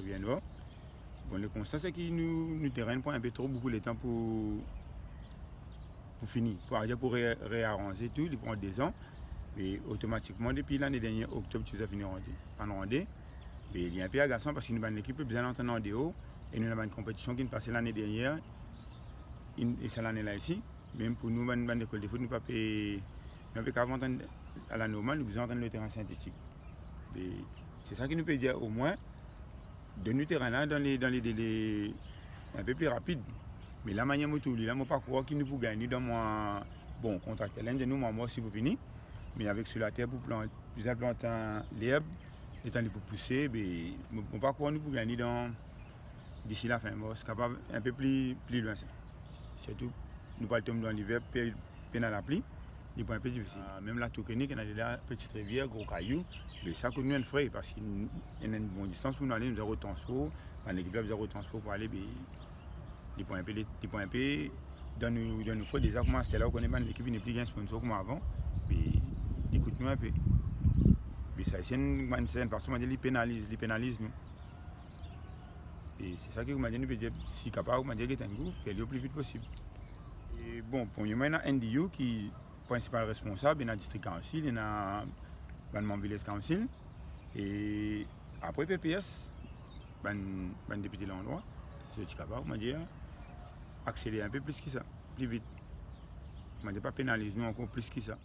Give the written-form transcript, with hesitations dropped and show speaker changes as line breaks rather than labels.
Rivière-Noire. Bon, le constat, c'est que nous terrain prend un peu trop beaucoup de temps pour finir. Pour réarranger tout, il prend 2 ans. Et automatiquement, depuis l'année dernière, octobre, tu as fini en rondé. Il y a un peu agaçant parce que nous avons une équipe bien entendu en déo. Et nous avons une compétition qui est passée l'année dernière. Et c'est l'année là ici. Même pour nous, dans l'école de foot, nous ne pouvons pas entendre à la normale, nous besoin entendre le terrain synthétique. C'est ça qui nous peut dire au moins de nous terrain là dans les délais un peu plus rapides. Mais la manière dont nous ne pas croire qu'il nous peut gagner dans mon bon contract. L'un de nous, moi, si vous finissez. Mais avec sur la terre, pour plus implanter l'herbe, étant pour pousser, on ne peut pas croire nous pour gagner d'ici la fin. C'est capable un peu plus loin. Surtout, nous partons dans l'hiver, peine à la pluie, il est un peu difficile. Même la Toukeni, qui a la petite rivière, gros cailloux, mais ça coûte moins de frais parce qu'il y a une bonne distance pour nous aller, nous avons transport, l'équipe a besoin de transport pour aller, il prend un peu, dans nos fois déjà comment c'était là, on connaît pas l'équipe, il n'est plus un sponsor comme avant, mais il coûte nous un peu. Mais ça, c'est une façon de les pénalise nous. Et c'est ça que vous m'avez dit, si capable, vous m'avez dit que vous faites le plus vite possible. Et bon, pour moi, il y a NDU qui est le principal responsable, il y a le district council, il y a le village council. Et après PPS, le député de l'endroit, c'est capable, vous m'avez dit, accélérer un peu plus que ça, plus vite. Vous m'avez pas pénaliser nous encore plus que ça.